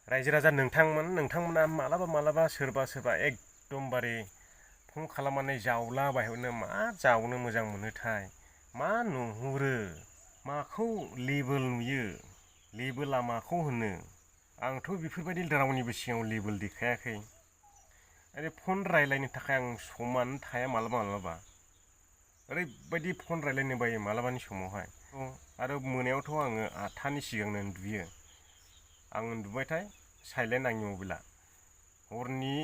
रायजो राजा नोंथांमोना मालाबा सोरबा एकदमबारे फन खालामनानै जावलाबायहरनो मा जावनो मोजां मोनोथाय मा नुहुरो माखौ लेबेल नुयो लेबेला माखौ होनो आंथ' बेफोरबायदि रावनिबो सिगाङाव लेबेल देखायाखै आरो फन रायलायनो थाखाय आं समानो थाया मालाबा ओरैबायदि फन रायलायनो बायो मालाबानि समावहाय आरो मोनायावथ' आङो 8टानि सिगांनो उन्दुयो आं उन्दुबायथाय साइलेन्ट आंनि मबाइला हरनि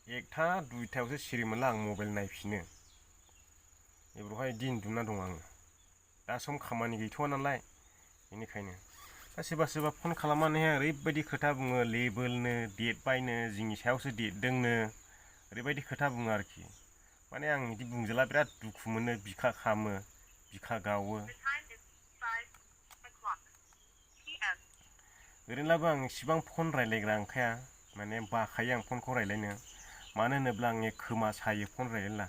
1टा 2टायावसो सिरि मोनला आं मबाइल नायफिनो बेवहाय दिन उन्दुना दं आङो दा सम खामानि गैथ'वा नालाय बेनिखायनो दा सोरबा फन खालामनानैहाय ओरैबायदि खोथा बुङो लेबेलनो डेट बायनो जोंनि सायावसो देरदोंनो ओरैबायदि खोथा बुङो आरोखि माने आं बिदि बुंजाला बिराद दुखु मोनो बिखा खामो बिखा गावो ओरैनोब्लाबो आं इसिबां फन रायलायग्रा नंखाया माने बाखायो आं फनखौ रायलायनो मानो होनोब्ला आंनि खोमा सायो फन रायलायब्ला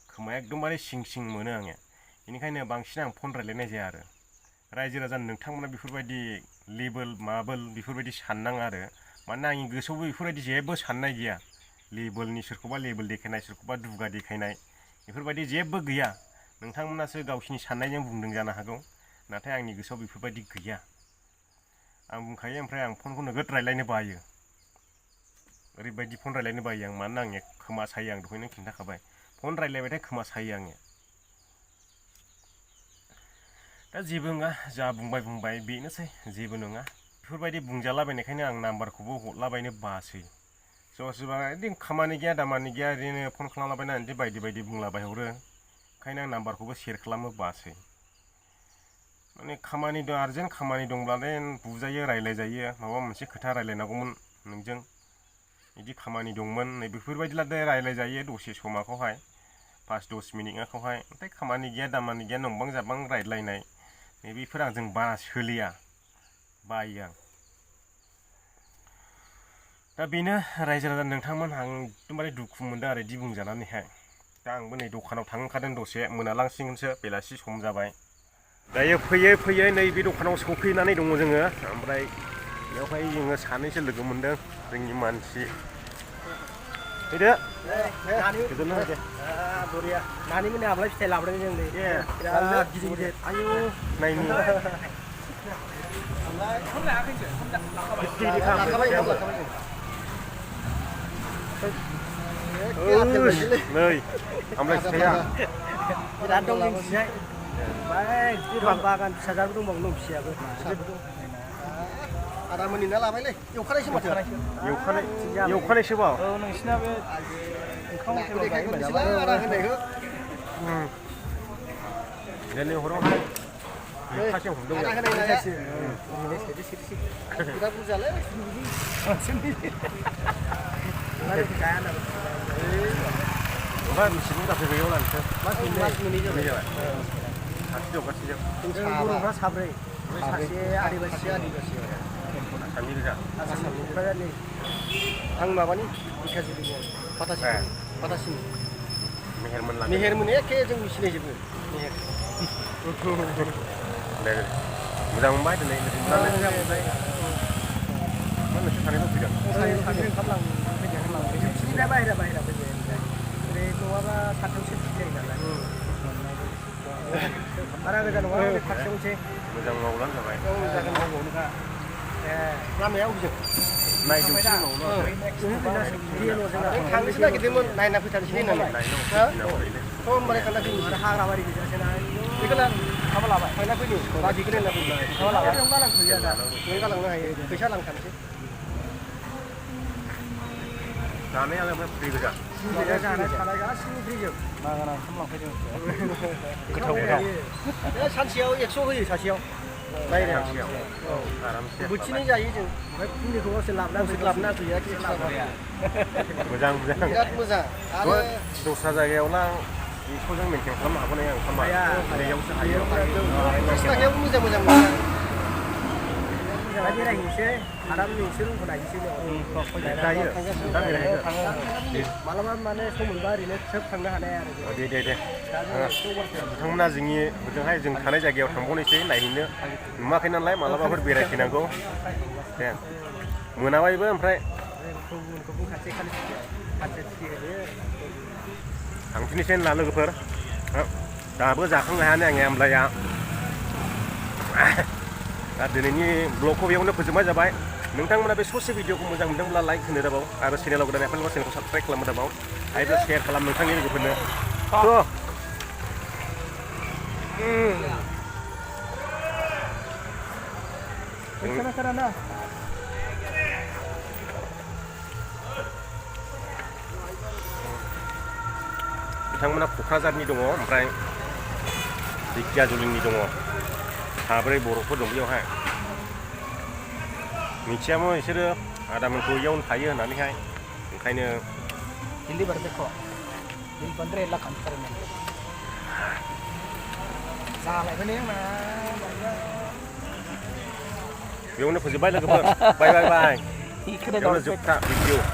खोमाया एकदमबारे सिं मोनो आङो बेनिखायनो बांसिन आं फन रायलायनाय जाया आरो रायजो राजा नोंथांमोना बेफोरबायदि लेबेल माबोल बेफोरबायदि साननाङा आरो मानोना आंनि गोसोआवबो बेफोरबायदि जेबो साननाय गैया लेबेलनि सोरखौबा लेबेल देखायनाय सोरखौबा दुगा देखायनाय बेफोरबायदि जेबो गैया नोंथांमोनासो गावसिनि साननायजों बुंदों जानो हागौ नाथाय आंनि गोसोआव बेफोरबायदि गैया आं बुंखायो ओमफ्राय आं फनखौ नोगोद रायलायनो बायो ओरैबायदि फन रायलायनो बायो आं मानोना आंनि खोमा सायो आं दहायनो खिन्थाखाबाय फन रायलायबाथाय खोमा सायो आङो दा जेबो नङा जा बुंबाय बेनोसै जेबो नङा बेफोरबायदि बुंजालाबायनायखायनो आं नाम्बारखौबो हरलाबायनो बासै सोरबा ओरैनो खामानि गैया दामानि गैया ओरैनो फन खालामलाबायनानै बायदि बुंलाबायहरो ओंखायनो आं नाम्बारखौबो सेयार खालामनो बासै माने खामानि दं आर्जेन्ट खामानि दंब्लालाय बुजायो रायलायजायो माबा मोनसे खोथा रायलायनांगौमोन नोंजों बिदि खामानि दंमोन नै बेफोरबायदिलाय रायलायजायो दसे समाखौहाय 5-10 मिनिटखौहाय ओमफ्राय खामानि गैया दामानि गैया नंबां जाबां रायलायनाय नैबेफोर आंजों बारा सोलिया बायो आं दा बेनो रायजो राजा नोंथांमोन आं एकदमबारे दुखु मोनदों आरो बिदि बुंजानानैहाय दा आंबो नै दखानाव थांनो ओंखारदों दसे मोनालांसिगोनसो बेलासि सम जाबाय दायो फैयै नैबे दखानाव सफैनानै दङ जोङो ओमफ्राय बेवहाय जोङो सानैसो लोगो मोनदों जोंनि मानसि फैदो गोजोननो होदो बरिया नानि मोननि आमलाय फिथाइ लाबोदों जों नै बिराद गिदिर आयु नायनि नै आमलाय फिथाइया बिराद दं जोंनिथिंजाय ओमफ्राय गोबां बागान फिसाजाबो दंबावो दं फिसायाबो आदामोननि ना लाबायलै एवखानायसो माथो एवखानायसो बाव औ नोंसिना बे ओंखाम हटेलाव जायो आदा होनायखौ दिनै हरावहाय खासेयाव हमदों आदा होनाय नायासो बिराद बुरजालै ओमफ्राय बेसेबां जाखो बेयाव लानोसो मास मोननै जाबाय खाथिजों जों बर'फ्रा साब्रै सासे आदिबासि आसामनि गोजा आं माबानि बिखाजुलिनि बाटासिनि मेहेरमोन एखे जों सिनायजोबो मेहेर मोजां मोनबाय दिनै मोजां मोनबाय मा नोंसोर सानैबो फैदों जोंनिफ्राय बाहेरा फैबाय ओरै नङाबा साथामसो जायो नालाय बारा गोजान नङा खाथियावनोसै मोजां मावब्लानो जाबाय जागोन मावबावनोखा लामाया अबेजों नायजोबसै थांनोसो नागिरदोंमोन नायना फैथारनोसै होननानै होमबालाय थांना फैनोसै हाग्रा बारि गेजेरसै ना बेखौनो माबा लाबाय थांना फैनो बाजिखौ होनना फैनो माबा लाबाय नों गालांनो हायो फैसा लांखानोसै जानायालाय ओमफ्राय फ्रि गोजा जानाय थानाय गासिबो फ्रिजोब बागाना ओंखाम लांफैदों गोथाव सानसेयाव 100 होयो सासेयाव सानसेयाव आरामसे बोथिनै जायो जों ओमफ्राय फुंनिखौ गावसोर लाबोना गैया मोजां बिराद मोजां आरो दस्रा जायगायावला 100जों मेन्टेन खालामनो हागोन आं ओंखामा बेयावसो हायो 20 थाखायावबो मोजां मोजां बेरायहैनोसै आराम नोंसोर रुमखौ नायनोसै जायो दा बेरायहैगोन मालाबा माने सम मोनबा ओरैनो सोब थांनो हानाय आरो दे बिथांमोना जोंनि ओजोंहाय जों थानाय जायगायाव थांबावनोसै नायहैनो नुवाखै नालाय मालाबाफोर बेरायफैनांगौ दे मोनाबायबो ओमफ्राय गुबुनखौबो खाथि खाथि थांफिननोसै होनला लोगोफोर दाबो जाखांनो हाया नै आंनि आमलाया दा दिनैनि ब्लगखौ बेयावनो फोजोबनाय जाबाय नोंथांमोना बे ससे भिडिअखौ मोजां मोनदोंब्ला लाइक होनो दाबाव आरो चेनेलाव गोदान एफाल चेनेलखौ साबस्क्राइब खालामनो दाबाव आरो शेयार खालाम नोंथांनि लोगोफोरनो बिथांमोना क'क्राझारनि दङ ओमफ्राय ढेकियाजुलिनि दङ साब्रै बर'फोर दं बेयावहाय मिथियामोन बिसोरो आदामोनखौ इयावनो थायो होननानैहाय ओंखायनो ಇಲ್ಲಿ ಬರಬೇಕು ಇಲ್ಲಿ ಬಂದರೆ ಎಲ್ಲ ಕಾಣ್ತಾರೆ ನನಗೆ जालायबाय मा बेयावनो फोजोबबाय लोगोफोर बाय बाय बाय बेयावनो जोबथा भिडिअ